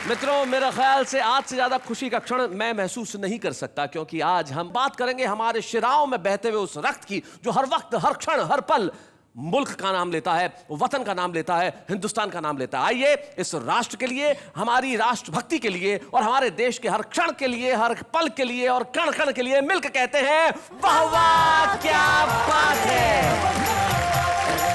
मित्रों, मेरा ख्याल से आज से ज्यादा खुशी का क्षण मैं महसूस नहीं कर सकता, क्योंकि आज हम बात करेंगे हमारे शिराओं में बहते हुए उस रक्त की जो हर वक्त, हर क्षण, हर पल मुल्क का नाम लेता है, वतन का नाम लेता है, हिंदुस्तान का नाम लेता है। आइए इस राष्ट्र के लिए, हमारी राष्ट्रभक्ति के लिए और हमारे देश के हर क्षण के लिए, हर पल के लिए और कण कण के लिए मिलकर कहते हैं वाह वाह क्या बात है।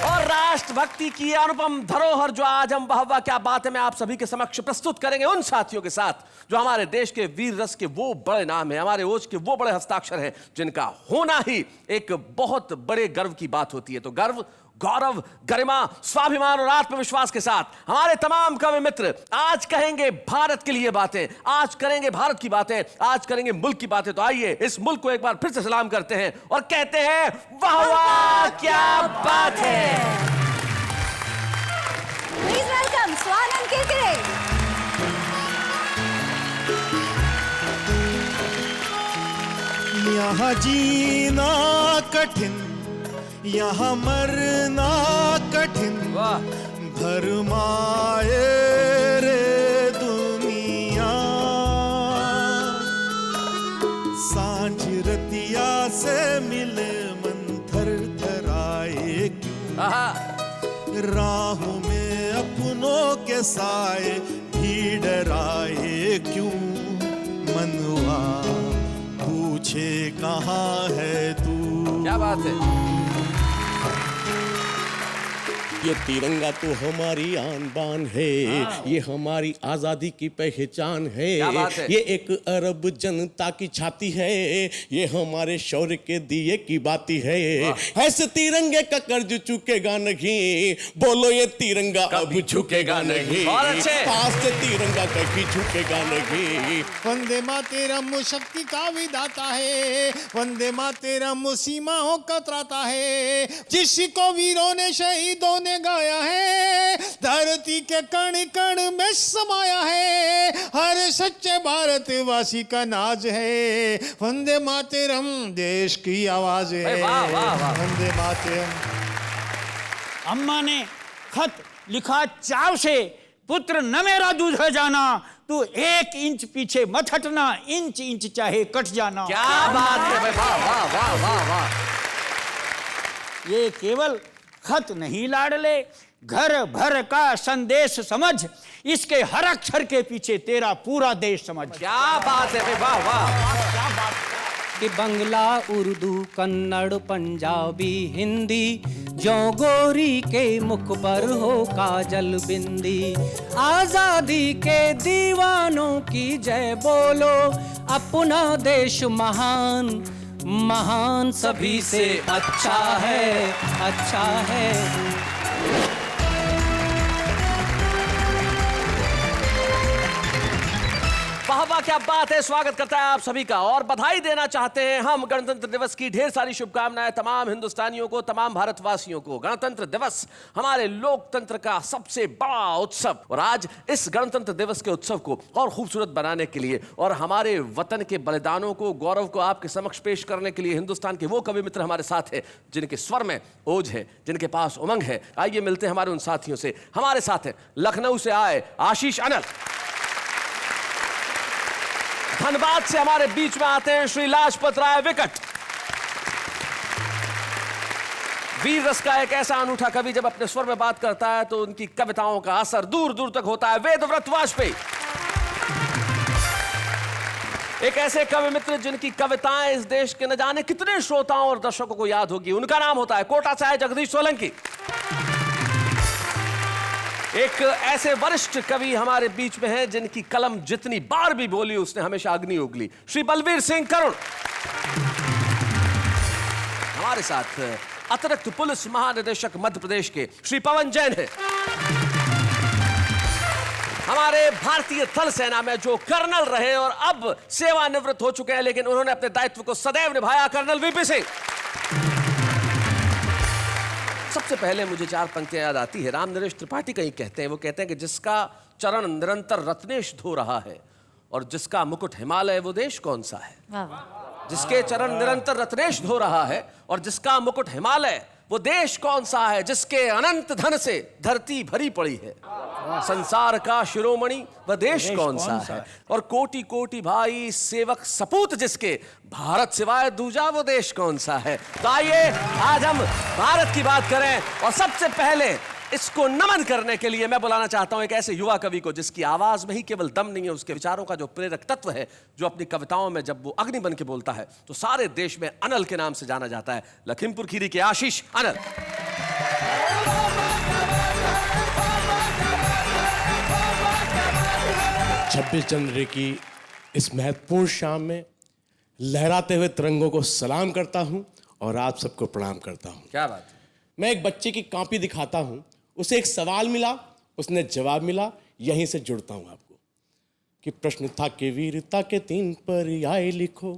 और राष्ट्रभक्ति की अनुपम धरोहर जो आज हम वाह वाह क्या बात है मैं आप सभी के समक्ष प्रस्तुत करेंगे उन साथियों के साथ जो हमारे देश के वीर रस के वो बड़े नाम है, हमारे ओज के वो बड़े हस्ताक्षर हैं जिनका होना ही एक बहुत बड़े गर्व की बात होती है। तो गर्व, गौरव, गरिमा, स्वाभिमान और आत्मविश्वास के साथ हमारे तमाम कवि मित्र आज कहेंगे भारत के लिए बातें, आज करेंगे भारत की बातें, आज करेंगे मुल्क की बातें। तो आइए इस मुल्क को एक बार फिर से सलाम करते हैं और कहते हैं वाह वाह क्या बात है। Please welcome Swanand Kirkire. यहाँ जीना कठिन, यहाँ मरना कठिन, भरमाए रे दुनिया। सांझ रतिया से मिले मन थर थराए क्यों, राहों में अपनों के साए भी डराए क्यों। मनवा पूछे कहाँ है तू। क्या बात है। ये तिरंगा तो हमारी आन बान है, ये हमारी आजादी की पहचान है। ये एक अरब जनता की छाती है, ये हमारे शौर्य के दिए की बाती है। ऐसे तिरंगे का कर्ज चुकेगा नहीं, बोलो ये तिरंगा अब झुकेगा नहीं। पास से तिरंगा कभी झुकेगा नहीं। वंदे मातरम शक्ति का विधाता है, वंदे मातरम सीमाओं का त्राता है। जिसको वीरों ने शहीदों ने गाया है, धरती के कण कण में समाया है। हर सच्चे भारतवासी का नाज है, वंदे मातरम देश की आवाज है। वंदे मातरम। अम्मा ने खत लिखा चाव से, पुत्र न मेरा दूध है जाना, तू 1 इंच पीछे मत हटना, इंच इंच चाहे कट जाना। क्या बात है भाई, वाह वाह वाह वाह वाह। ये केवल खत नहीं लाडले, घर भर का संदेश समझ, इसके हर अक्षर के पीछे तेरा पूरा देश समझ। क्या बात है भाई, वाह वाह। क्या बात कि बंगला, उर्दू, कन्नड़, पंजाबी, हिंदी, जो गोरी के मुख पर हो काजल बिंदी। आजादी के दीवानों की जय बोलो, अपना देश महान महान सभी से अच्छा है, अच्छा है। वाह वाह क्या बात है। स्वागत करता है आप सभी का और बधाई देना चाहते हैं हम गणतंत्र दिवस की ढेर सारी शुभकामनाएं तमाम हिंदुस्तानियों को, तमाम भारतवासियों को। गणतंत्र दिवस हमारे लोकतंत्र का सबसे बड़ा उत्सव, और आज इस गणतंत्र दिवस के उत्सव को और खूबसूरत बनाने के लिए और हमारे वतन के बलिदानों को, गौरव को आपके समक्ष पेश करने के लिए हिंदुस्तान के वो कवि मित्र हमारे साथ हैं जिनके स्वर में ओज है, जिनके पास उमंग है। आइए मिलते हैं हमारे उन साथियों से। हमारे साथ हैं लखनऊ से आए आशीष अनल, धनबाद से हमारे बीच में आते हैं श्री लाजपत राय विकट। वीर रस का एक ऐसा अनूठा कवि जब अपने स्वर में बात करता है तो उनकी कविताओं का असर दूर दूर तक होता है, वेदव्रत वाजपेयी। एक ऐसे कवि मित्र जिनकी कविताएं इस देश के न जाने कितने श्रोताओं और दर्शकों को याद होगी, उनका नाम होता है कोटा से आए जगदीश सोलंकी। एक ऐसे वरिष्ठ कवि हमारे बीच में हैं जिनकी कलम जितनी बार भी बोली उसने हमेशा अग्नि उगली, श्री बलवीर सिंह करुण। हमारे साथ अतिरिक्त पुलिस महानिदेशक मध्य प्रदेश के श्री पवन जैन है। हमारे भारतीय थल सेना में जो कर्नल रहे और अब सेवानिवृत्त हो चुके हैं, लेकिन उन्होंने अपने दायित्व को सदैव निभाया, कर्नल वीपी सिंह। सबसे पहले मुझे 4 पंक्तियां याद आती है, राम नरेश त्रिपाठी कहीं कहते हैं, वो कहते हैं कि जिसका चरण निरंतर रत्नेश धो रहा है और जिसका मुकुट हिमालय, वो देश कौन सा है? जिसके चरण निरंतर रत्नेश धो रहा है और जिसका मुकुट हिमालय, वो देश कौन सा है जिसके अनंत धन से धरती भरी पड़ी है? संसार का शिरोमणि वह देश कौन सा है? और कोटि कोटि भाई सेवक सपूत जिसके, भारत सिवाय दूजा वो देश कौन सा है? तो आइए आज हम भारत की बात करें, और सबसे पहले इसको नमन करने के लिए मैं बुलाना चाहता हूं एक ऐसे युवा कवि को जिसकी आवाज में ही केवल दम नहीं है, उसके विचारों का जो प्रेरक तत्व है, जो अपनी कविताओं में जब वो अग्नि बन के बोलता है तो सारे देश में अनल के नाम से जाना जाता है। लखीमपुर खीरी के आशीष अनल। 26 जनवरी की इस महत्वपूर्ण शाम में लहराते हुए तिरंगों को सलाम करता हूं और आप सबको प्रणाम करता हूं। क्या बात है। मैं एक बच्चे की कॉपी दिखाता हूं, उसे एक सवाल मिला, उसने जवाब मिला, यहीं से जुड़ता हूं आपको कि प्रश्न था कि वीरता के 3 पर्याय लिखो,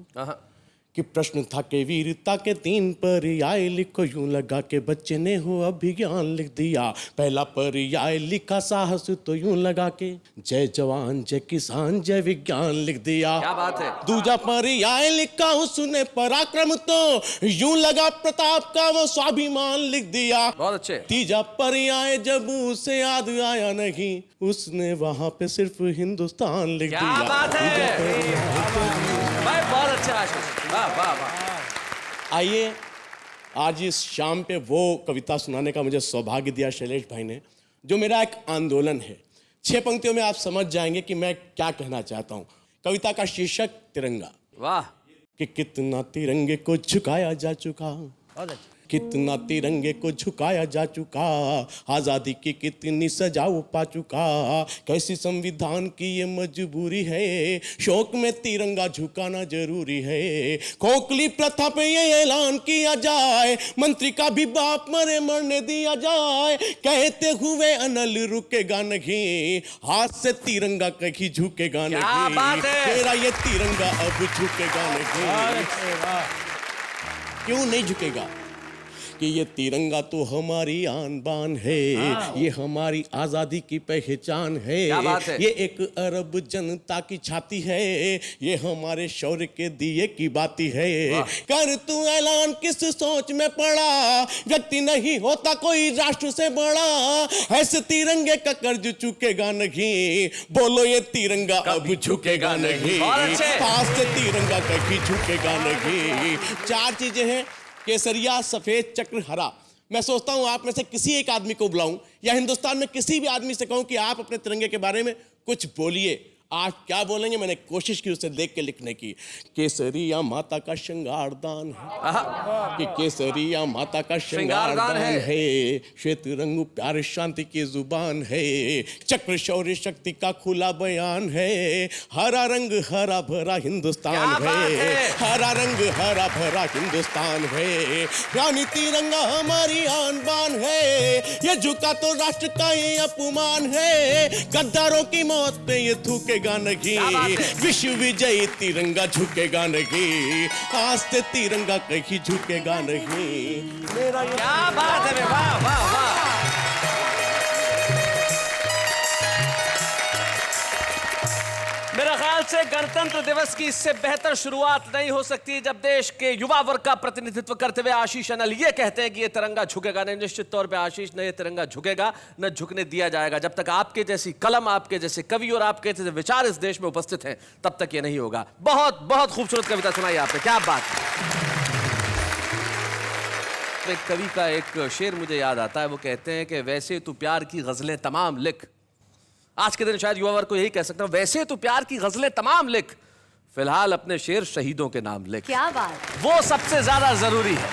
कि प्रश्न था कि वीरता के 3 पर्याय लिखो, यूं लगा के बच्चे ने हो अभिज्ञान लिख दिया। पहला पर्याय लिखा साहस, तो यूं लगा के जय जवान जय किसान जय विज्ञान लिख दिया। क्या बात है। दूजा पर्याय लिखा उसने पराक्रम, तो यूं लगा प्रताप का वो स्वाभिमान लिख दिया। बहुत अच्छे। तीजा पर्याय जब उसे याद आया नहीं, उसने वहां पे सिर्फ हिंदुस्तान लिख दिया। क्या बात है। भाई बहुत अच्छा आशीष, वाह वाह वाह। आइए आज इस शाम पे वो कविता सुनाने का मुझे सौभाग्य दिया शैलेश भाई ने, जो मेरा एक आंदोलन है। 6 पंक्तियों में आप समझ जाएंगे कि मैं क्या कहना चाहता हूं। कविता का शीर्षक तिरंगा। वाह। कि कितना तिरंगे को झुकाया जा चुका, कितना तिरंगे को झुकाया जा चुका, आजादी की कितनी सजाओ पा चुका, कैसी संविधान की ये मजबूरी है, शौक में तिरंगा झुकाना जरूरी है। खोखली प्रथा पे ये ऐलान किया जाए, मंत्री का भी बाप मरे मरने दिया जाए, कहते हुए अनल रुकेगा नहीं, हाथ से तिरंगा कहीं झुकेगा नहीं, तेरा ये तिरंगा अब झुकेगा नहीं। क्यों नहीं झुकेगा? कि ये तिरंगा तो हमारी आन बान है, ये हमारी आजादी की पहचान है, ये एक अरब जनता की छाती है, ये हमारे शौर्य के दिए की बाती है। कर तू ऐलान किस सोच में पड़ा, व्यक्ति नहीं होता कोई राष्ट्र से बड़ा, ऐसे तिरंगे का कर्ज चुकेगा नहीं, बोलो ये तिरंगा अब झुकेगा नहीं, हाथ से तिरंगा कभी झुकेगा नहीं। 4 चीजें हैं, केसरिया सफेद चक्र हरा। मैं सोचता हूं आप में से किसी एक आदमी को बुलाऊं या हिंदुस्तान में किसी भी आदमी से कहूं कि आप अपने तिरंगे के बारे में कुछ बोलिए, आप क्या बोलेंगे? मैंने कोशिश की उसे देख के लिखने की। केसरिया माता का श्रृंगार दान है, कि केसरिया माता का श्रृंगार दान है, श्वेत रंग प्यार शांति की जुबान है, चक्र शौर्य शक्ति का खुला बयान है, हरा रंग हरा भरा हिंदुस्तान है, हरा रंग हरा भरा हिंदुस्तान है, रानी तिरंगा हमारी आन बान है, ये झुका तो राष्ट्र का ये अपमान है, गद्दारों की मौत पे ये थूके नहीं, विश्व विजयी तिरंगा झुकेगा नहीं, आज से तिरंगा कहीं झुकेगा नहीं। मेरा क्या बात है। वाह वाह वाह। मेरा ख्याल से गणतंत्र दिवस की इससे बेहतर शुरुआत नहीं हो सकती जब देश के युवा वर्ग का प्रतिनिधित्व करते हुए आशीष अनल ये कहते हैं कि ये तिरंगा झुकेगा नहीं। निश्चित तौर पे आशीष, न ये तिरंगा झुकेगा न झुकने दिया जाएगा। जब तक आपके जैसी कलम, आपके जैसे कवि और आपके जैसे विचार इस देश में उपस्थित हैं, तब तक ये नहीं होगा। बहुत बहुत खूबसूरत कविता सुनाई आपने, क्या बात है। एक कवि का एक शेर मुझे याद आता है, वो कहते हैं कि वैसे तू प्यार की गजलें तमाम लिख। आज के दिन शायद युवा वर्ग को यही कह सकता हूं, वैसे तू प्यार की गजलें तमाम लिख, फिलहाल अपने शेर शहीदों के नाम लिख। क्या बात। वो सबसे ज्यादा जरूरी है।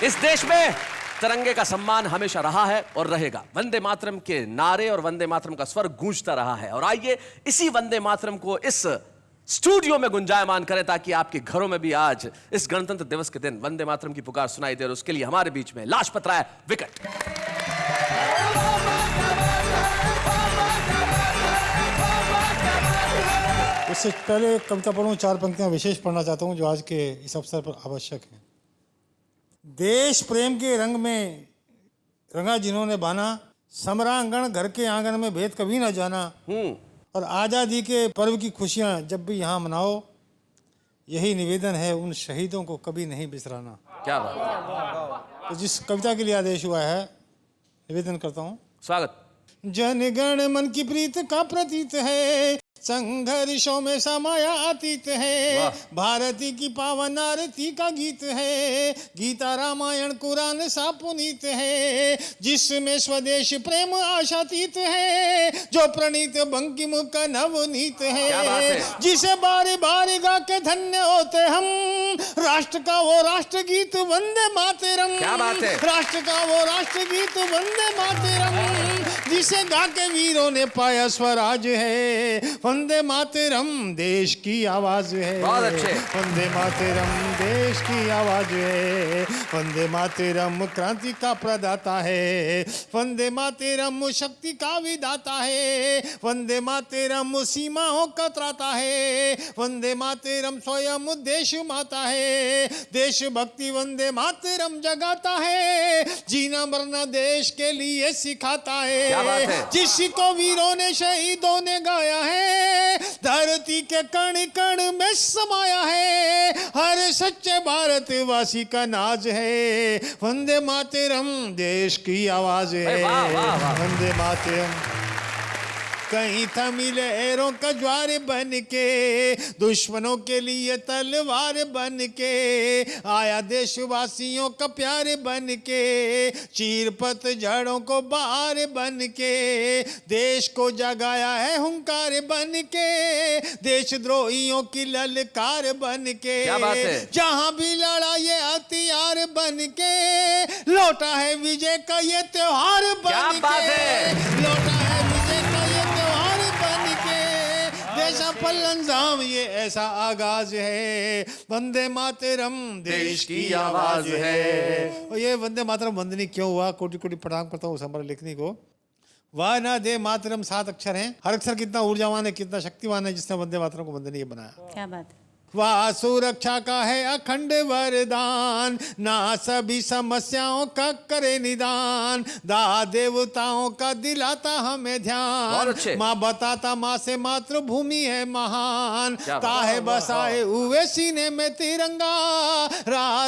इस देश में तिरंगे का सम्मान हमेशा रहा है और रहेगा। वंदे मातरम के नारे और वंदे मातरम का स्वर गूंजता रहा है, और आइए इसी वंदे मातरम को इस स्टूडियो में गुंजायमान करें ताकि आपके घरों में भी आज इस गणतंत्र दिवस के दिन वंदे मातरम की पुकार सुनाई दे। और उसके लिए हमारे बीच में लाजपत राय विकेट। उससे पहले कविता पढ़ूं, 4 पंक्तियां विशेष पढ़ना चाहता हूं जो आज के इस अवसर पर आवश्यक है। देश प्रेम के रंग में रंगा जिन्होंने बाना, समरांगण घर के आंगन में भेद कभी ना जाना, और आज़ादी के पर्व की खुशियां जब भी यहाँ मनाओ, यही निवेदन है उन शहीदों को कभी नहीं बिसराना। क्या बात। तो जिस कविता के लिए आदेश हुआ है निवेदन करता हूँ। स्वागत। जनगण मन की प्रीत का प्रतीत है, संघर्षों में समाया अतीत है, भारती की पावन आरती का गीत है, गीता रामायण कुरान सा पुनीत है, जिसमें स्वदेश प्रेम आशातीत है, जो प्रणीत बंकिम का नवनीत है, जिसे बारी बारी गा के धन्य होते हम, राष्ट्र का वो राष्ट्र गीत वंदे मातरम। क्या बात है? राष्ट्र का वो राष्ट्र गीत वंदे मातरम, जिसे गा के वीरों ने पाया स्वराज है, वंदे मातरम देश की आवाज है। बहुत अच्छे। वंदे मातरम देश की आवाज है, वंदे मातरम क्रांति का प्रदाता है, वंदे मातरम शक्ति का विदाता है, वंदे मातरम सीमाओं का त्राता है, वंदे मातरम स्वयं देश माता है, देशभक्ति वंदे मातरम जगाता है, जीना मरना देश के लिए सिखाता है, जिसको वीरों ने शहीदों ने गाया है, धरती के कण कण में समाया है, हर सच्चे भारतवासी का नाज है, वंदे मातरम देश की आवाज है। वंदे मातरम कहीं थमी लहरों का ज्वार बन के, दुश्मनों के लिए तलवार बन के, आया देशवासियों का प्यार बन के, चीर पतझड़ों को बहार बन के, देश को जगाया है हुंकार बन के, देशद्रोहियों की ललकार बन के, जहां भी लड़ा ये हथियार बन के, लौटा है विजय का ये त्योहार बन के, लौटा है विजय का ये त्योहार बन के, देश पल्लंजाम ये ऐसा आगाज है, वंदे मातरम देश की आवाज है। और ये वंदे मातरम वंदनी क्यों हुआ, कोटि कोटि प्रणाम करता हूँ उस हमारे लेखनी को। वाह ना दे मातरम 7 अक्षर हैं, हर अक्षर कितना ऊर्जावान है, कितना शक्तिवान है, जिसने वंदे मातरम को वंदनीय बनाया। क्या बात है। वाह सुरक्षा का है अखंड वरदान, ना सभी समस्याओं का करे निदान, दा देवताओं का दिलाता हमें ध्यान, माँ बताता माँ से मातृभूमि है महान, ताहे बसाए हुए सीने में तिरंगा,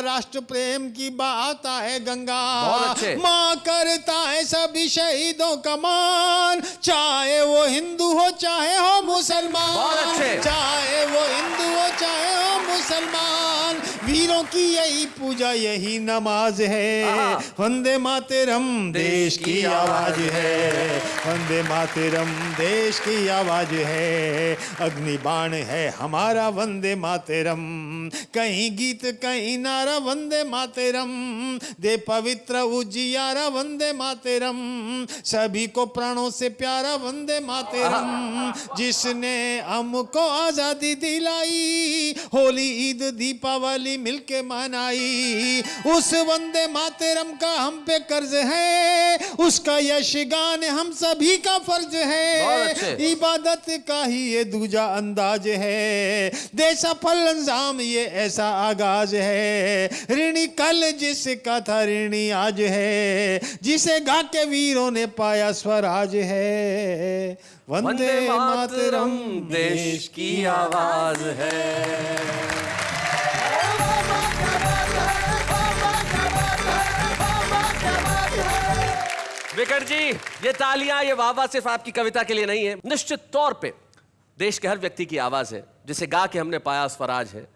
राष्ट्र प्रेम की बात है गंगा, माँ करता है सभी शहीदों का मान, चाहे वो हिंदू हो चाहे हो मुसलमान, चाहे वो हिंदू हो चाहे हो मुसलमान, वीरों की यही पूजा यही नमाज है, वंदे मातरम देश की आवाज है, वंदे मातरम देश की आवाज है, अग्निबाण है हमारा वंदे मातरम, कहीं गीत कहीं नारा वंदे मातरम, दे पवित्र उजियारा वंदे मातरम, सभी को प्राणों से प्यारा वंदे मातरम, जिसने हमको आजादी दिलाई, होली ईद दीपावली मिलके मनाई, उस वंदे मातरम का हम पे कर्ज है, उसका यश गान हम सभी का फर्ज है, इबादत का ही ये दूजा अंदाज है, देशा फलंजाम ये ऐसा आगाज है, ऋणी कल जिसका था ऋणी आज है, जिसे गा के वीरों ने पाया स्वराज है, वंदे मातरम देश की आवाज है। विकट जी, ये तालियां ये वाह सिर्फ आपकी कविता के लिए नहीं है, निश्चित तौर पे देश के हर व्यक्ति की आवाज है, जिसे गा के हमने पाया स्वराज है,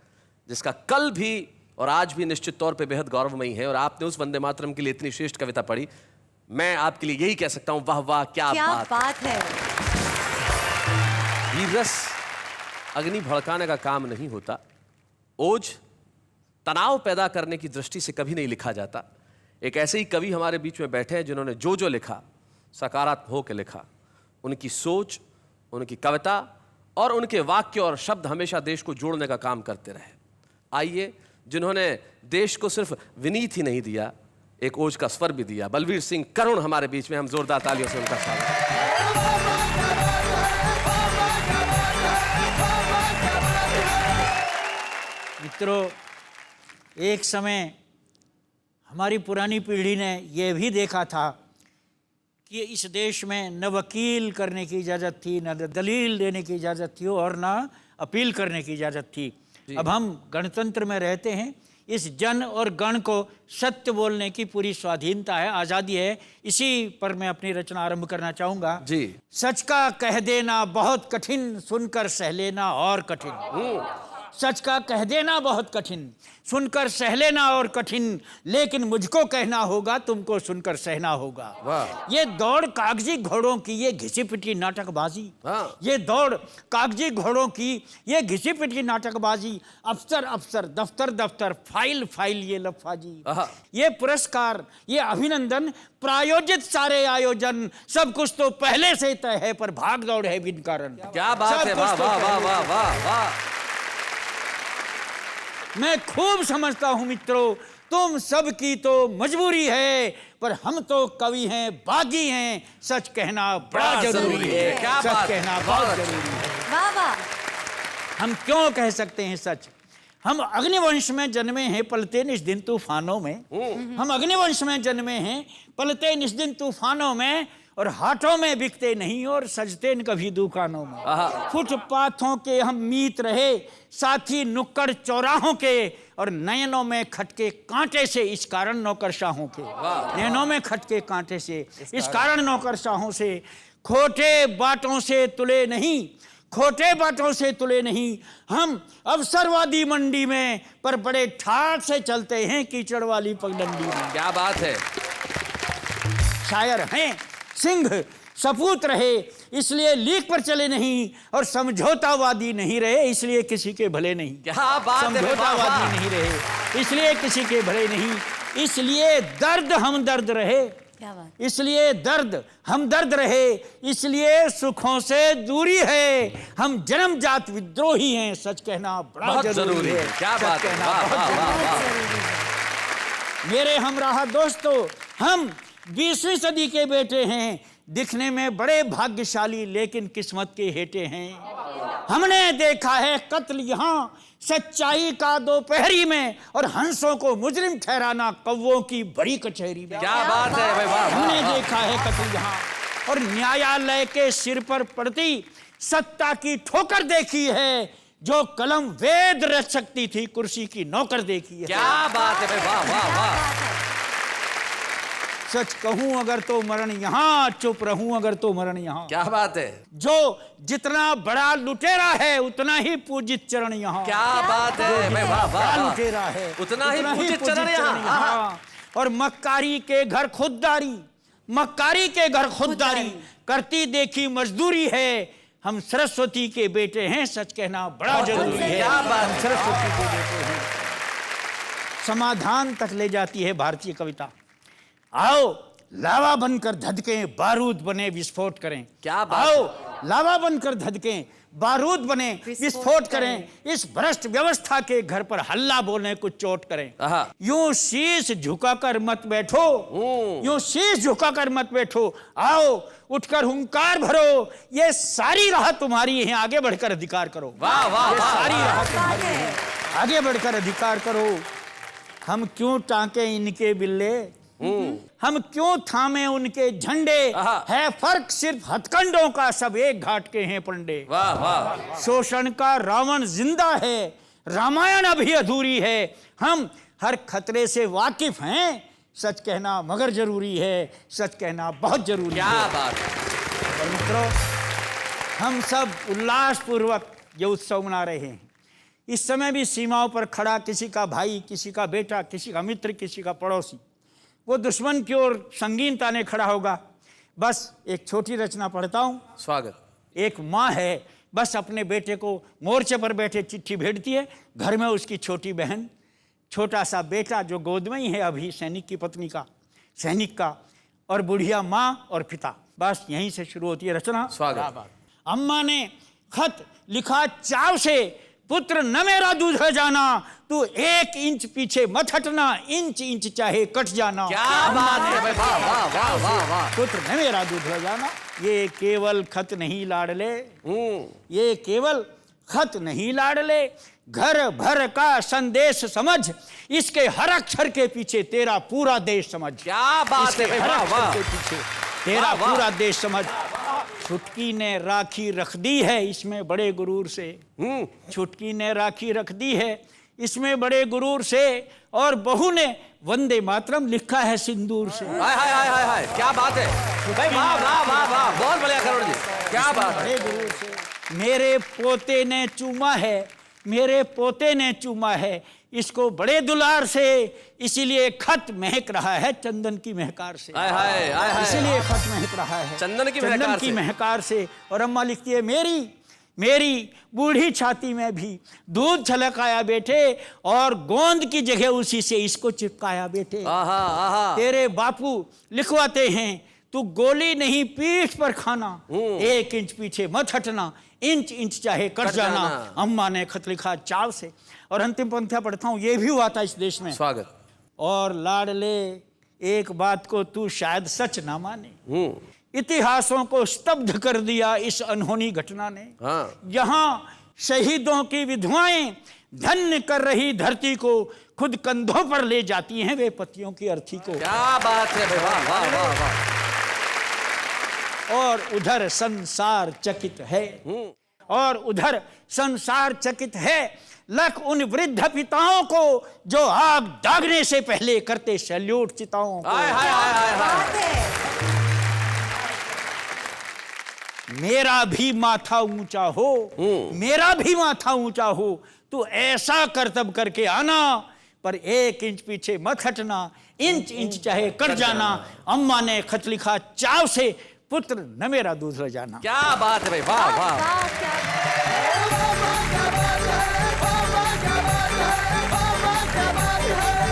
जिसका कल भी और आज भी निश्चित तौर पे बेहद गौरवमयी है। और आपने उस वंदे मातरम के लिए इतनी श्रेष्ठ कविता पढ़ी, मैं आपके लिए यही कह सकता हूं, वाह वाह क्या बात है। वीररस अग्नि भड़काने का काम नहीं होता, ओज तनाव पैदा करने की दृष्टि से कभी नहीं लिखा जाता। एक ऐसे ही कवि हमारे बीच में बैठे हैं जिन्होंने जो लिखा सकारात्मक होकर लिखा, उनकी सोच, उनकी कविता और उनके वाक्य और शब्द हमेशा देश को जोड़ने का काम करते रहे। आइए, जिन्होंने देश को सिर्फ विनीत ही नहीं दिया, एक ओज का स्वर भी दिया, बलवीर सिंह करुण हमारे बीच में, हम जोरदार तालियों से उनका स्वागत। मित्रों, एक समय हमारी पुरानी पीढ़ी ने यह भी देखा था कि इस देश में न वकील करने की इजाज़त थी, न दलील देने की इजाज़त थी और न अपील करने की इजाज़त थी। अब हम गणतंत्र में रहते हैं, इस जन और गण को सत्य बोलने की पूरी स्वाधीनता है, आज़ादी है। इसी पर मैं अपनी रचना आरंभ करना चाहूँगा। जी। सच का कह देना बहुत कठिन, सुनकर सह लेना और कठिन। सच का कह देना बहुत कठिन, सुनकर सह लेना और कठिन, लेकिन मुझको कहना होगा, तुमको सुनकर सहना होगा। वाह। ये दौड़ कागजी घोड़ों की, ये घिसी पिटी नाटकबाजी। हाँ। ये दौड़ कागजी घोड़ों की, ये घिसी पिटी नाटकबाजी। अफसर अफसर, दफ्तर दफ्तर, फाइल फाइल, ये लफाजी। आहा। ये पुरस्कार, ये अभिनंदन, प्रायोजित सारे आयोजन, सब कुछ तो पहले से तय है, पर भाग दौड़ है बिन कारण। क्या बात सब है, कुछ वाह तो वाह वाह पहले वाह से। वाह वाह। मैं खूब समझता हूं मित्रों, तुम सब की तो मजबूरी है, पर हम तो कवि हैं, बागी हैं, सच कहना बड़ा जरूरी है। क्या सच बात, कहना बहुत जरूरी है। वाह वाह। हम क्यों कह सकते हैं सच? हम अग्निवंश में जन्मे हैं, पलते निस्दिन तूफानों में। हम अग्निवंश में जन्मे हैं, पलते निस्दिन तूफानों में, और हाथों में बिकते नहीं और सजते न कभी दुकानों में। फुटपाथों के हम मीत रहे, साथी नुक्कड़ चौराहों के, और नयनों में खटके कांटे से, इस कारण नौकरशाहों के। नयनों में खटके कांटे से, इस कारण नौकरशाहों से। खोटे बातों से तुले नहीं, खोटे बातों से तुले नहीं, हम अवसरवादी मंडी में, पर बड़े ठाठ से चलते हैं कीचड़ वाली पगडंडी में। क्या बात है। शायर हैं, सिंह सपूत रहे, इसलिए लीक पर चले नहीं, और समझौतावादी नहीं रहे, इसलिए किसी के भले नहीं। क्या बात है, वाह, वाह। समझौतावादी नहीं रहे, इसलिए किसी के भले नहीं, इसलिए दर्द हमदर्द रहे, क्या बात। इसलिए दर्द हमदर्द रहे, इसलिए सुखों से दूरी है, हम जन्मजात विद्रोही हैं, सच कहना बड़ा बहुत जरूरी है। क्या सच बात है, कहना वाह बहुत वाह जरूरी वाह है। वाह। मेरे हमराह दोस्तों, हम 20वीं सदी के बेटे हैं, दिखने में बड़े भाग्यशाली, लेकिन किस्मत के हेटे हैं। हमने देखा है कत्ल यहाँ सच्चाई का दोपहरी में, और हंसों को मुजरिम ठहराना कौवों की बड़ी कचहरी में। क्या बात है भाई, वाह वाह हमने वाह। देखा है कत्ल यहाँ, और न्यायालय के सिर पर पड़ती सत्ता की ठोकर देखी है, जो कलम वेद रच सकती थी, कुर्सी की नौकर देखी है। क्या बात है भाई, वाह वाह वाह। सच कहूं अगर तो मरण यहां, चुप रहूं अगर तो मरण यहां। क्या बात है। जो जितना बड़ा लुटेरा है, उतना ही पूजित चरण यहां। क्या बात है भाई, वाह वाह बड़ा वाह। लुटेरा है, उतना ही पूजित चरण यहाँ। और मक्कारी के घर खुददारी, मक्कारी के घर खुददारी करती देखी मजदूरी है, हम सरस्वती के बेटे हैं, सच कहना बड़ा जरूरी है। क्या बात। हम सरस्वती के बेटे हैं। समाधान तक ले जाती है भारतीय कविता। आओ लावा बनकर धधकें, बारूद बने विस्फोट करें। क्या बात। आओ लावा बनकर धधकें, बारूद बने विस्फोट करें, इस भ्रष्ट व्यवस्था के घर पर हल्ला बोले, कुछ चोट करें। आहा। यूं शीश झुकाकर मत बैठो, यूं शीश झुकाकर मत बैठो, आओ उठकर हुंकार भरो, ये सारी राह तुम्हारी है, आगे बढ़कर अधिकार करो। वाह वाह ये वाह सारी वाह। राह तुम्हारी है, आगे बढ़कर अधिकार करो। हम क्यों टांके इनके बिल्ले, हम क्यों थामे उनके झंडे, आहा। है फर्क सिर्फ हथकंडों का, सब एक घाट के हैं पंडे। वाह वाह। शोषण का रावण जिंदा है, रामायण अभी अधूरी है, हम हर खतरे से वाकिफ हैं, सच कहना मगर जरूरी है, सच कहना बहुत जरूरी क्या है। बात है। और मित्रों, हम सब उल्लासपूर्वक ये उत्सव मना रहे हैं। इस समय भी सीमाओं पर खड़ा किसी का भाई, किसी का बेटा, किसी का मित्र, किसी का पड़ोसी, वो दुश्मन की ओर संगीन ताने खड़ा होगा। बस एक छोटी रचना पढ़ता हूँ। स्वागत। एक माँ है, बस अपने बेटे को मोर्चे पर बैठे चिट्ठी भेजती है, घर में उसकी छोटी बहन, छोटा सा बेटा जो गोद में ही है अभी, सैनिक की पत्नी का, सैनिक का, और बुढ़िया माँ और पिता। बस यहीं से शुरू होती है रचना। स्वागत। अम्मा ने खत लिखा चाव से, पुत्र न मेरा दूध है जाना, तू 1 इंच पीछे मत हटना, इंच इंच चाहे कट जाना। क्या बात है भाई, वाह वाह वाह वाह वाह। पुत्र न मेरा दूध है जाना, ये केवल खत नहीं लाडले, ये केवल खत नहीं लाडले, घर भर का संदेश समझ, इसके हर अक्षर के पीछे तेरा पूरा देश समझ। क्या बात इसके है भाई, हर वाह अक्षर वाह। के पीछे तेरा वाह, वाह। पूरा देश समझ। छुटकी ने राखी रख दी है इसमें बड़े गुरूर से, छुटकी ने राखी रख दी है इसमें बड़े गुरूर से, और बहू ने वंदे मातरम लिखा है सिंदूर से। हाय हाय हाय हाय हाय, क्या बात है भाई, वाह वाह वाह वाह, बहुत बढ़िया करोड़ जी, क्या बात है। बड़े गुरूर से मेरे पोते ने चूमा है, मेरे पोते ने चूमा है इसको बड़े दुलार से, इसीलिए खत महक रहा है चंदन की महकार से। हाय हाय हाय हाय, इसीलिए खत महक रहा है चंदन की महकार से। और अम्मा लिखती है, मेरी बूढ़ी छाती में भी दूध छलक आया बेटे, और गोंद की जगह उसी से इसको चिपकाया बेटे। आहा आहा, तेरे बापू लिखवाते हैं, तू गोली नहीं पीठ पर खाना, 1 इंच पीछे मत हटना, इंच इंच चाहे कट जाना। अम्मा ने खत लिखा चाव से। और अंतिम पंक्तियां पढ़ता हूं, ये भी हुआ था इस देश में। स्वागत। और लाडले एक बात को तू शायद सच ना माने, इतिहासों को स्तब्ध कर दिया इस अनहोनी घटना ने। यहाँ शहीदों की विधवाएं धन्य कर रही धरती को खुद कंधों पर ले जाती हैं वे पतियों की अर्थी को। क्या बात है भाई, वाह वाह वाह वाह। और उधर संसार चकित है, और उधर संसार चकित है लख उन वृद्ध पिताओं को जो आग दागने से पहले करते सैल्यूट चिताओं को। हाय हाय हाय हाय, मेरा भी माथा ऊंचा हो, मेरा भी माथा ऊंचा हो, तू ऐसा करतब करके आना, पर 1 इंच पीछे मत हटना, इंच इंच चाहे कट जाना। अम्मा ने खत लिखा चाव से, पुत्र न मेरा दूध ले जाना। क्या बात है भाई, वाह वाह।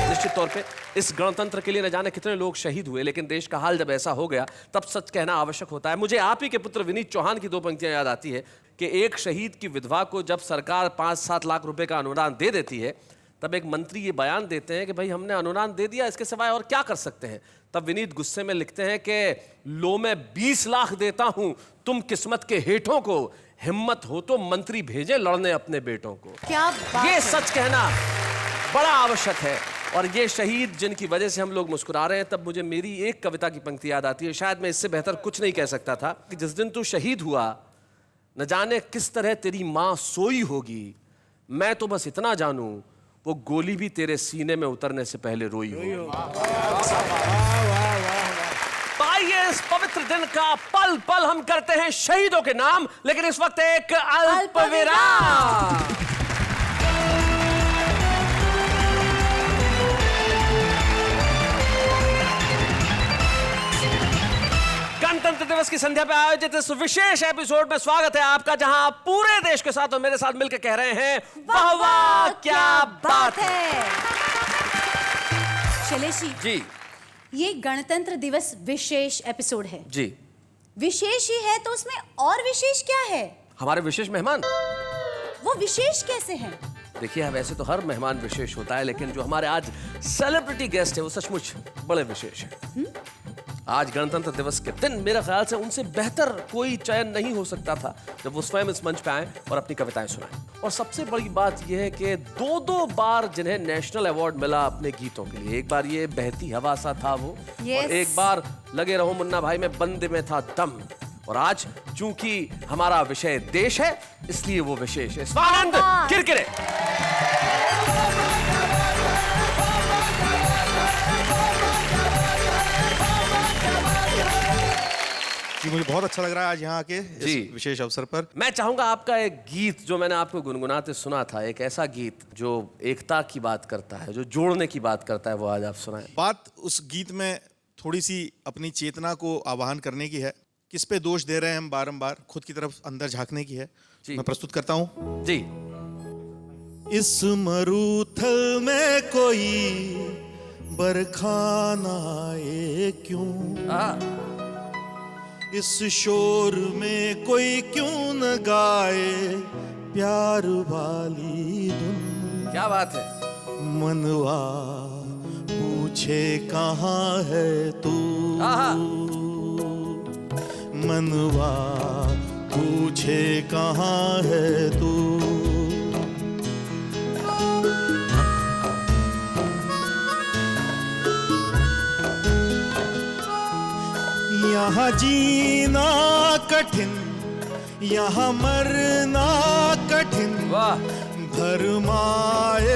निश्चित तौर पे इस गणतंत्र के लिए न जाने कितने लोग शहीद हुए, लेकिन देश का हाल जब ऐसा हो गया तब सच कहना आवश्यक होता है। मुझे आप ही के पुत्र विनीत चौहान की 2 पंक्तियां याद आती है कि एक शहीद की विधवा को जब सरकार 5-7 लाख रुपए का अनुदान दे देती है, तब एक मंत्री ये बयान देते हैं कि भाई हमने अनुदान दे दिया, इसके सिवाय और क्या कर सकते हैं। तब विनीत गुस्से में लिखते हैं कि लो मैं 20 लाख देता हूं तुम किस्मत के हेठों को, हिम्मत हो तो मंत्री भेजे लड़ने अपने बेटों को। क्या बात ये है। सच कहना बड़ा आवश्यक है। और ये शहीद जिनकी वजह से हम लोग मुस्कुरा रहे हैं, तब मुझे मेरी एक कविता की पंक्ति याद आती है, शायद मैं इससे बेहतर कुछ नहीं कह सकता था, कि जिस दिन तू शहीद हुआ न जाने किस तरह तेरी मां सोई होगी, मैं तो बस इतना जानूं वो गोली भी तेरे सीने में उतरने से पहले रोई होगी। आइए इस पवित्र दिन का पल पल हम करते हैं शहीदों के नाम, लेकिन इस वक्त एक अल्प विराम। गणतंत्र दिवस की संध्या पे आयोजित इस विशेष एपिसोड में स्वागत है आपका, जहां आप पूरे देश के साथ और मेरे साथ मिलकर कह रहे हैं, वाह वाह क्या बात है। शैलेश जी, ये गणतंत्र दिवस विशेष एपिसोड है जी, विशेष ही है तो उसमें और विशेष क्या है? हमारे विशेष मेहमान। वो विशेष कैसे हैं? देखिए वैसे तो हर मेहमान विशेष होता है, लेकिन जो हमारे आज सेलिब्रिटी गेस्ट है वो सचमुच बड़े विशेष है। आज गणतंत्र दिवस के दिन मेरे ख्याल से उनसे बेहतर कोई चयन नहीं हो सकता था जब वो स्वयं इस मंच पे आए और अपनी कविताएं सुनाएं। और सबसे बड़ी बात यह है कि 2-2 बार जिन्हें नेशनल अवार्ड मिला अपने गीतों के लिए। एक बार ये बहती हवा सा था वो, और एक बार लगे रहो मुन्ना भाई में बंदे में था दम। और आज चूंकि हमारा विषय देश है, इसलिए वो विशेष है। स्वागत किरकिरे। जी, मुझे बहुत अच्छा लग रहा है आज यहाँ आके जी, इस विशेष अवसर पर। मैं चाहूंगा आपका एक गीत जो मैंने आपको गुनगुनाते सुना था, एक ऐसा गीत जो एकता की बात करता है, जो जोड़ने की बात करता है, वो आज आप सुनाएं। बात उस गीत में थोड़ी सी अपनी चेतना को आवाहन करने की है, किस पे दोष दे रहे हैं हम बारंबार, खुद की तरफ अंदर झांकने की है। मैं प्रस्तुत करता हूँ जी। इस मरुथल में कोई बरखा ना आए क्यों, इस शोर में कोई क्यों न गाए प्यार वाली धुन। क्या बात है। मनवा पूछे कहाँ है तू, मनवा पूछे कहाँ है तू। यहाँ जीना कठिन, यहाँ मरना कठिन, वाह। भरमाए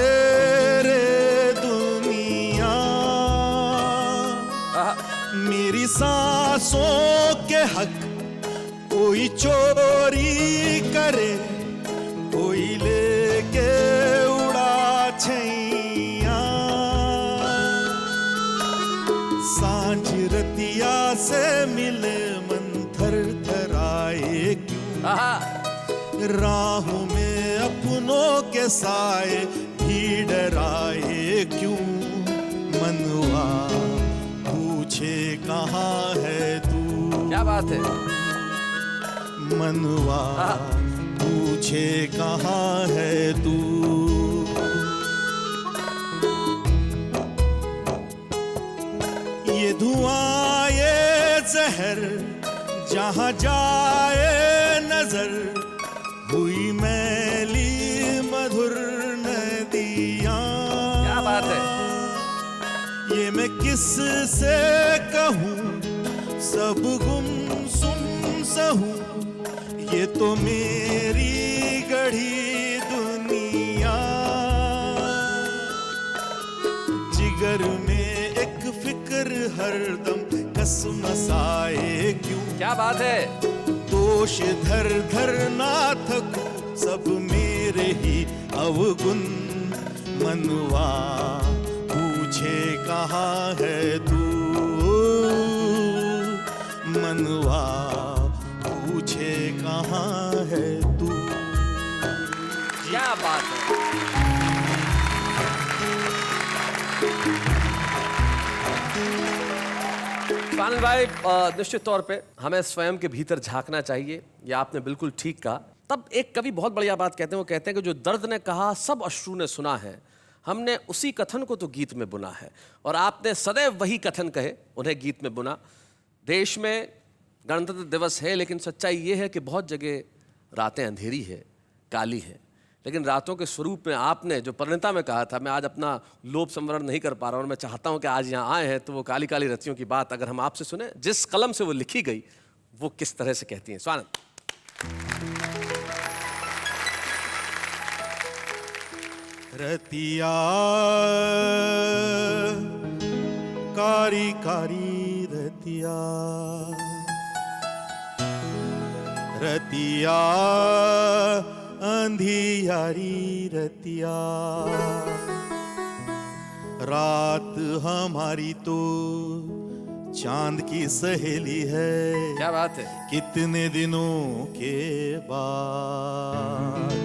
सांसों के हक कोई चोरी करे, कोई लेके उड़ा छैया। सांझ रतिया से मिले मन थर थराए क्यों, राहों में अपनों के साए भी डराए क्यों। मनवा पूछे कहाँ है तू, क्या बात है। मनवा पूछे कहाँ है तू। ये धुआं ये जहर जहाँ जाए नजर, हुई मैली मधुर नदियाँ। क्या बात है। ये मैं किस से कहूँ, सब गुमसुम सहूँ, ये तो मेरी गढ़ी दुनिया। जिगर में एक फिक्र हरदम कसमसाए क्यों। क्या बात है। दोष धर धर ना थकूं, सब मेरे ही अवगुण। मनवा पूछे कहाँ है तू, मनवा पूछे कहाँ है तू। क्या बात है। स्वानंद भाई, निश्चित तौर पे हमें स्वयं के भीतर झांकना चाहिए, ये आपने बिल्कुल ठीक कहा। तब एक कवि बहुत बढ़िया बात कहते हैं, वो कहते हैं कि जो दर्द ने कहा सब अश्रु ने सुना है, हमने उसी कथन को तो गीत में बुना है। और आपने सदैव वही कथन कहे, उन्हें गीत में बुना। देश में गणतंत्र दिवस है, लेकिन सच्चाई ये है कि बहुत जगह रातें अंधेरी है, काली है। लेकिन रातों के स्वरूप में आपने जो परिणता में कहा था, मैं आज अपना लोभ संवरण नहीं कर पा रहा हूँ, और मैं चाहता हूँ कि आज यहाँ आए हैं तो वो काली काली रतियों की बात अगर हम आपसे सुने, जिस कलम से वो लिखी गई वो किस तरह से कहती हैं। स्वानंद। रतिया कारी कारी रतिया, रतिया अंधियारी रतिया। रात हमारी तो चांद की सहेली है। क्या बात है। कितने दिनों के बाद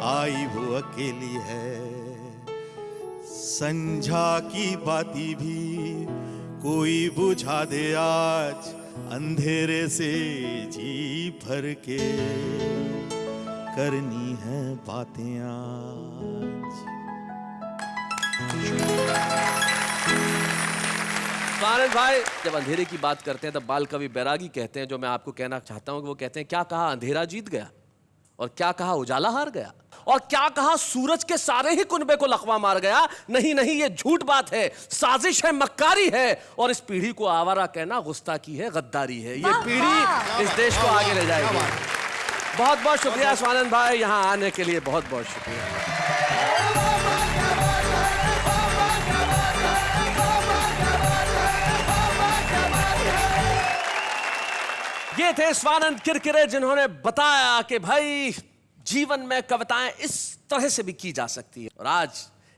आई वो अकेली है। संझा की बाती भी कोई बुझा दे आज, अंधेरे से जी भर के करनी है बातें आज। स्वानंद भाई, जब अंधेरे की बात करते हैं तब बाल कवि बैरागी कहते हैं, जो मैं आपको कहना चाहता हूं कि वो कहते हैं, क्या कहा अंधेरा जीत गया, और क्या कहा उजाला हार गया, और क्या कहा सूरज के सारे ही कुनबे को लकवा मार गया। नहीं नहीं, ये झूठ बात है, साजिश है, मक्कारी है, और इस पीढ़ी को आवारा कहना गुस्ताखी है, गद्दारी है। ये पीढ़ी इस देश को आगे ले जाएगी। बहुत बहुत शुक्रिया स्वानंद भाई, यहाँ आने के लिए बहुत बहुत शुक्रिया। ये थे स्वानंद किरकिरे, जिन्होंने बताया कि भाई जीवन में कविताएं इस तरह से भी की जा सकती है। और आज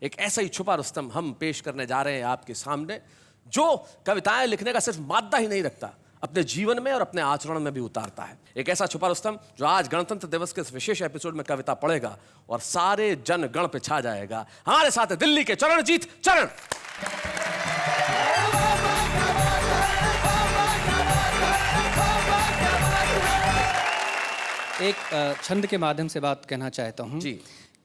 एक ऐसा ही छुपा रुस्तम हम पेश करने जा रहे हैं आपके सामने, जो कविताएं लिखने का सिर्फ मादा ही नहीं रखता, अपने जीवन में और अपने आचरण में भी उतारता है। एक ऐसा छुपा रुस्तम जो आज गणतंत्र दिवस के इस विशेष एपिसोड में कविता पढ़ेगा और सारे जनगण पे छा जाएगा। हमारे साथ है दिल्ली के चरणजीत चरण। एक छंद के माध्यम से बात कहना चाहता हूँ जी।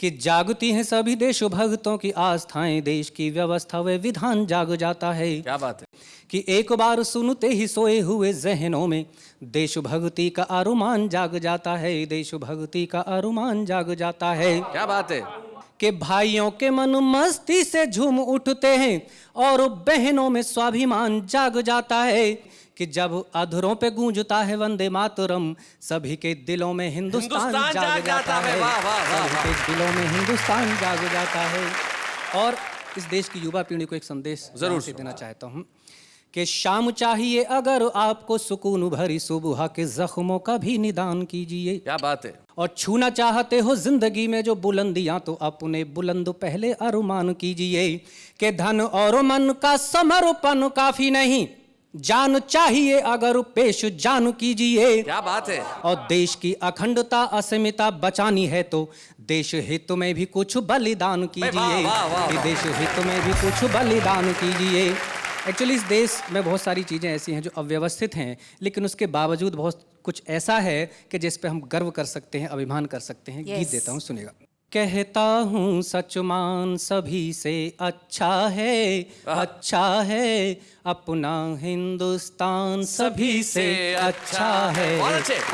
कि जागती हैं सभी देशभक्तों की आस्थाएं, देश की व्यवस्था व विधान जाग जाता है। क्या बात है। कि एक बार सुनते ही सोए हुए जहनों में देशभक्ति का अरुमान जाग जाता है, देशभक्ति का अरुमान जाग जाता है। क्या बात है। कि भाइयों के मन मस्ती से झूम उठते हैं और बहनों में स्वाभिमान जाग जाता है। कि जब अधरों पे गूंजता है वंदे मातरम, सभी के दिलों में हिंदुस्तान जाग जाता है। वाह, वाह, वाह, सभी के दिलों में हिंदुस्तान जाग जाता है। और इस देश की युवा पीढ़ी को एक संदेश जरूर से देना चाहता हूँ कि शाम चाहिए अगर आपको सुकून भरी सुबह के जख्मों का भी निदान कीजिए। क्या बात है। और छूना चाहते हो जिंदगी में जो बुलंदियां तो अपने बुलंद पहले अरमान कीजिए कि धन और मन का समर्पण काफी नहीं, जान चाहिए अगर पेश जान कीजिए। क्या बात है। और देश की अखंडता अस्मिता बचानी है तो देश हित में भी कुछ बलिदान कीजिए। देश हित में भी कुछ बलिदान कीजिए। एक्चुअली इस देश में बहुत सारी चीज़ें ऐसी हैं जो अव्यवस्थित हैं, लेकिन उसके बावजूद बहुत कुछ ऐसा है कि जिस पे हम गर्व कर सकते हैं, अभिमान कर सकते हैं। गीत देता हूँ, सुनेगा। कहता हूँ सच मान सभी से अच्छा है, अच्छा है अपना हिंदुस्तान सभी से अच्छा है,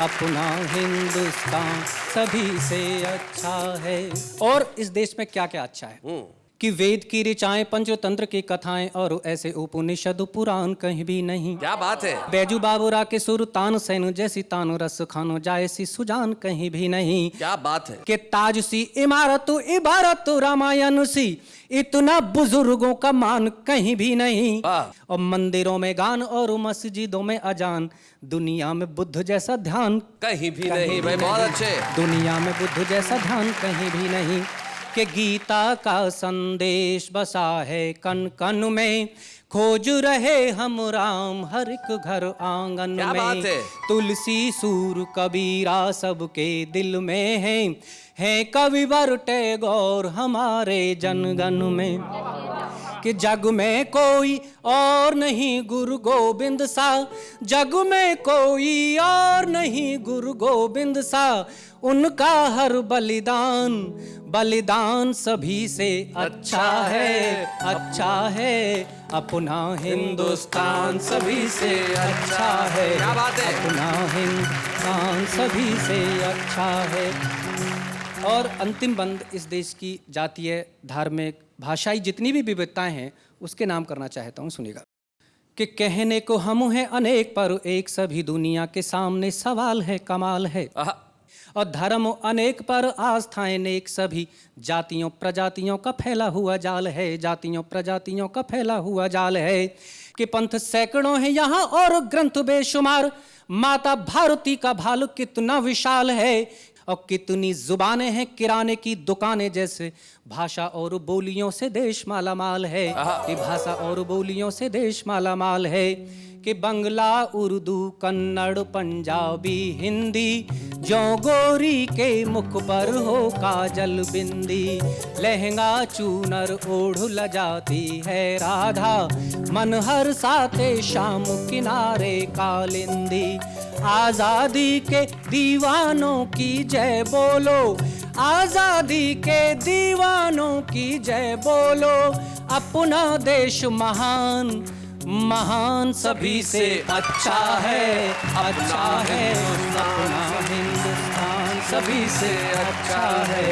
अपना हिंदुस्तान सभी से अच्छा है। और इस देश में क्या क्या अच्छा है कि वेद की ऋचाएं, पंचतंत्र की कथाएं और ऐसे उपनिषद पुराण कहीं भी नहीं। क्या बात है। बैजू बाबूरा के सुर तान सैन जैसी तान रस खानो जाए सी सुजान कहीं भी नहीं। क्या बात है। कि ताज सी इमारत इबारत रामायण सी इतना बुजुर्गों का मान कहीं भी नहीं। और मंदिरों में गान और मस्जिदों में अजान, दुनिया में बुद्ध जैसा ध्यान कहीं भी नहीं। भाई बहुत अच्छे। दुनिया में बुद्ध जैसा ध्यान कहीं भी नहीं। कि गीता का संदेश बसा है कन कन में, खोज रहे हम राम हर एक घर आंगन में। बात है। तुलसी सूर कबीरा सबके दिल में है कविवर टैगोर हमारे जनगण में। कि जग में कोई और नहीं गुरु गोविंद सा, जग में कोई और नहीं गुरु गोविंद सा, उनका हर बलिदान बलिदान सभी से अच्छा है, अच्छा है अपना हिंदुस्तान सभी से अच्छा है। क्या बात है। अपना हिंदुस्तान सभी से अच्छा है। और अंतिम बंद इस देश की जातीय, धार्मिक, भाषाई जितनी भी विविधताएं हैं उसके नाम करना चाहता हूँ, सुनिएगा। कि कहने को हम हैं अनेक पर एक, सभी दुनिया के सामने सवाल है कमाल है। और धर्म अनेक पर आस्थाएं नेक, सभी जातियों प्रजातियों का फैला हुआ जाल है, जातियों प्रजातियों का फैला हुआ जाल है। कि पंथ सैकड़ों हैं यहाँ और ग्रंथ बेशुमार, माता भारती का भाल कितना विशाल है। और कितनी जुबानें हैं किराने की दुकानें जैसे, भाषा और बोलियों से देश माला माल है। कि भाषा और बोलियों से देश माला माल है। कि बंगला उर्दू कन्नड़ पंजाबी हिंदी, जो गोरी के मुख पर हो काजल बिंदी, लहंगा चूनर ओढ़ लजाती है राधा, मन हर साथे शाम किनारे कालिंदी। आजादी के दीवानों की जय बोलो, आजादी के दीवानों की जय बोलो, अपना देश महान महान सभी से अच्छा है, अच्छा है अपना हिंदुस्तान सभी से अच्छा है।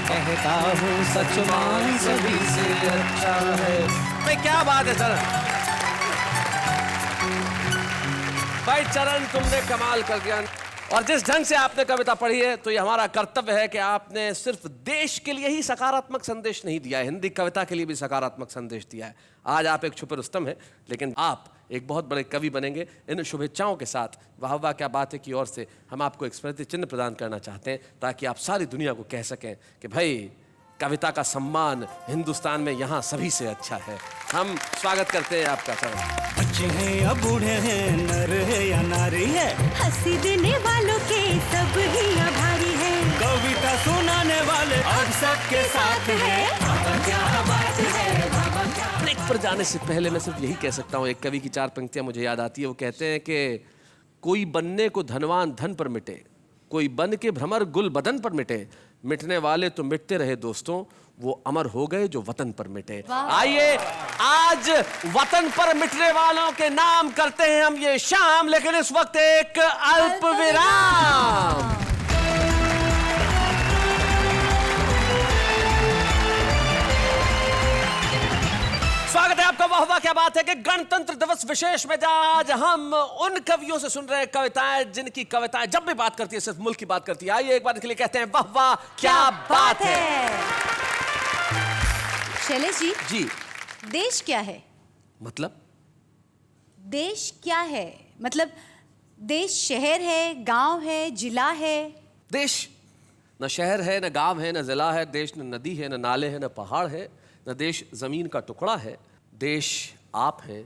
कहता हूँ सच मान सभी से अच्छा है। भाई क्या बात है चरण। भाई चरण तुमने कमाल कर दिया। और जिस ढंग से आपने कविता पढ़ी है तो ये हमारा कर्तव्य है कि आपने सिर्फ देश के लिए ही सकारात्मक संदेश नहीं दिया है, हिंदी कविता के लिए भी सकारात्मक संदेश दिया है। आज आप एक छुपे रुस्तम हैं, लेकिन आप एक बहुत बड़े कवि बनेंगे। इन शुभेच्छाओं के साथ वाह वाह क्या बात है की ओर से हम आपको एक स्मृति चिन्ह प्रदान करना चाहते हैं, ताकि आप सारी दुनिया को कह सकें कि भाई कविता का सम्मान हिंदुस्तान में यहाँ सभी से अच्छा है। हम स्वागत करते हैं आपका चरण। बच्चे हैं या बूढ़े हैं, नर है या नारी है, हंसी देने वालों के सब ही आभारी है, कविता सुनाने वाले अब सबके साथ है। क्या बात है, ब्रेक पर जाने से पहले मैं सिर्फ यही कह सकता हूँ, एक कवि की 4 पंक्तियां मुझे याद आती है। वो कहते हैं कि कोई बनने को धनवान धन पर मिटे, कोई बन के भ्रमर गुल बदन पर मिटे, मिटने वाले तो मिटते रहे दोस्तों, वो अमर हो गए जो वतन पर मिटे। आइए आज वतन पर मिटने वालों के नाम करते हैं हम ये शाम, लेकिन इस वक्त एक अल्प विराम। स्वागत है आपका। वाह वाह क्या बात है कि गणतंत्र दिवस विशेष में आज हम उन कवियों से सुन रहे हैं कविताएं जिनकी कविताएं जब भी बात करती है सिर्फ मुल्क की बात करती है। आइए एक बार के लिए कहते हैं वाह वाह क्या बात है। शैलेश जी, जी देश क्या है? मतलब देश क्या है? मतलब देश शहर है, गांव है, जिला है? देश न शहर है, न गांव है, न जिला है। देश न नदी है, न नाले हैं, न पहाड़ है। न देश जमीन का टुकड़ा है। देश आप हैं,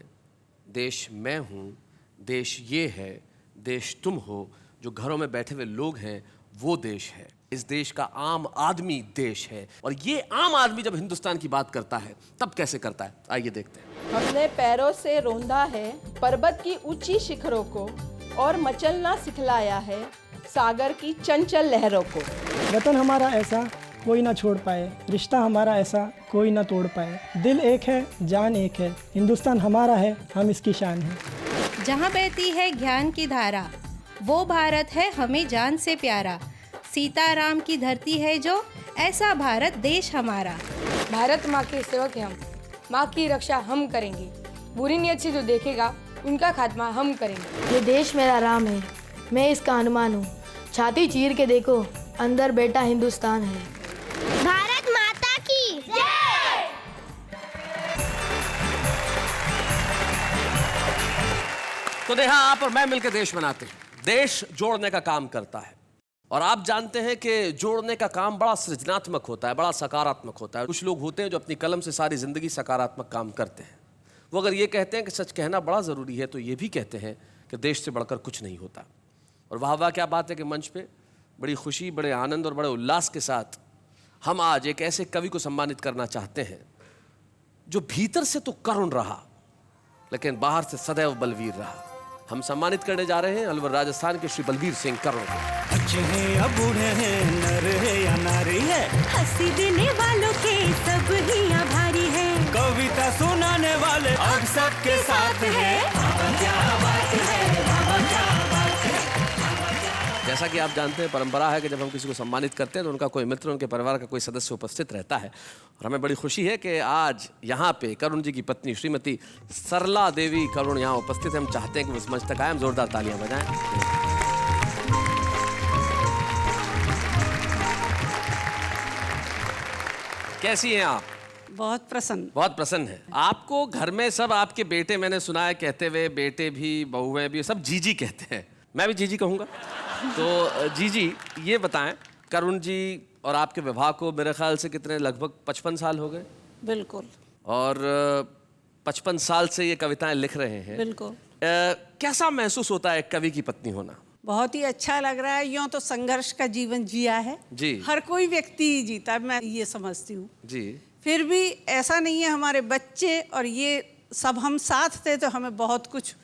देश मैं हूँ, देश ये है, देश तुम हो, जो घरों में बैठे हुए लोग हैं वो देश है। इस देश का आम आदमी देश है। और ये आम आदमी जब हिंदुस्तान की बात करता है तब कैसे करता है, आइए देखते हैं। हमने पैरों से रौंदा है पर्वत की ऊंची शिखरों को, और मचलना सिखलाया है सागर की चंचल लहरों को। वतन हमारा ऐसा कोई ना छोड़ पाए, रिश्ता हमारा ऐसा कोई ना तोड़ पाए। दिल एक है, जान एक है, हिंदुस्तान हमारा है, हम इसकी शान है। जहाँ बहती है ज्ञान की धारा, वो भारत है हमें जान से प्यारा। सीताराम की धरती है जो, ऐसा भारत देश हमारा। भारत माँ के सेवक हैं हम, माँ की रक्षा हम करेंगे। बुरी नीयत से जो देखेगा उनका खात्मा हम करेंगे। ये देश मेरा राम है, मैं इसका हनुमान हूँ। छाती चीर के देखो, अंदर बेटा हिंदुस्तान है। भारत माता की जय। तो नेहा, आप और मैं मिलकर देश बनाते हैं। देश जोड़ने का काम करता है। और आप जानते हैं कि जोड़ने का काम बड़ा सृजनात्मक होता है, बड़ा सकारात्मक होता है। कुछ लोग होते हैं जो अपनी कलम से सारी जिंदगी सकारात्मक काम करते हैं। वो अगर ये कहते हैं कि सच कहना बड़ा ज़रूरी है, तो ये भी कहते हैं कि देश से बढ़कर कुछ नहीं होता। और वाह क्या बात है कि मंच पे बड़ी खुशी, बड़े आनंद और बड़े उल्लास के साथ हम आज एक ऐसे कवि को सम्मानित करना चाहते हैं जो भीतर से तो करुण रहा लेकिन बाहर से सदैव बलवीर रहा। हम सम्मानित करने जा रहे हैं अलवर राजस्थान के श्री बलबीर सिंह करुण को। अच्छे हैं या बूढ़े हैं, नर है या नारी है, हंसी देने वालों के सब ही आभारी है। कविता सुनाने वाले अब सबके साथ है। क्या बात है, क्या बात है। जैसा कि आप जानते हैं, परंपरा है कि जब हम किसी को सम्मानित करते हैं तो उनका कोई मित्र, उनके परिवार का कोई सदस्य उपस्थित रहता है। और हमें बड़ी खुशी है कि आज यहाँ पे करुण जी की पत्नी श्रीमती सरला देवी करुण यहाँ उपस्थित हैं। हम चाहते हैं कि वो इस मंच तक आए, हम जोरदार तालियां बजाएं। कैसी हैं आप? बहुत प्रसन्न। बहुत प्रसन्न है। आपको घर में सब आपके बेटे, मैंने सुना है कहते हुए, बेटे भी बहुएं भी सब जीजी कहते हैं। मैं भी जीजी कहूँगा। तो जीजी ये बताएं, करुण जी और आपके विवाह को मेरे ख्याल से कितने, लगभग 55 साल हो गए? बिल्कुल। और 55 साल से ये कविताएं लिख रहे हैं। बिल्कुल। कैसा महसूस होता है एक कवि की पत्नी होना? बहुत ही अच्छा लग रहा है। यूँ तो संघर्ष का जीवन जिया है जी। हर कोई व्यक्ति जीता है, मैं ये समझती हूँ। जी। फिर भी ऐसा नहीं है, हमारे बच्चे और ये सब हम साथ थे तो हमें बहुत कुछ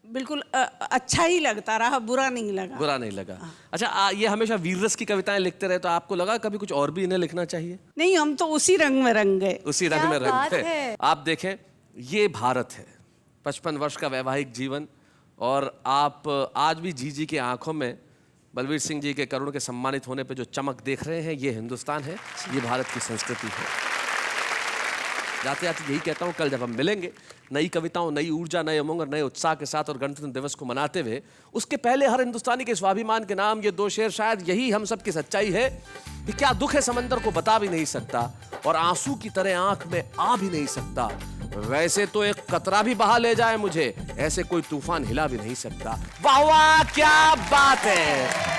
बिल्कुल अच्छा ही लगता रहा, बुरा नहीं लगा। बुरा नहीं लगा। अच्छा, ये हमेशा वीररस की कविताएं लिखते रहे, तो आपको लगा कभी कुछ और भी इन्हें लिखना चाहिए? नहीं, हम तो उसी रंग में रंग गए। उसी रंग में रंग गए। आप देखें, ये भारत है, 55 वर्ष का वैवाहिक जीवन, और आप आज भी जीजी की आंखों में बलबीर सिंह जी के करुण के सम्मानित होने पे जो चमक देख रहे हैं, ये हिंदुस्तान है, ये भारत की संस्कृति है। जाते जाते यही कहता हूँ, कल जब हम मिलेंगे नई कविताओं, नई ऊर्जा, नए उमंग और नए उत्साह के साथ और गणतंत्र दिवस को मनाते हुए, उसके पहले हर हिंदुस्तानी के स्वाभिमान के नाम ये 2 शेर, शायद यही हम सब की सच्चाई है कि क्या दुख है समंदर को बता भी नहीं सकता और आंसू की तरह आंख में आ भी नहीं सकता। वैसे तो एक कतरा भी बहा ले जाए मुझे, ऐसे कोई तूफान हिला भी नहीं सकता। वाह वाह, क्या बात है।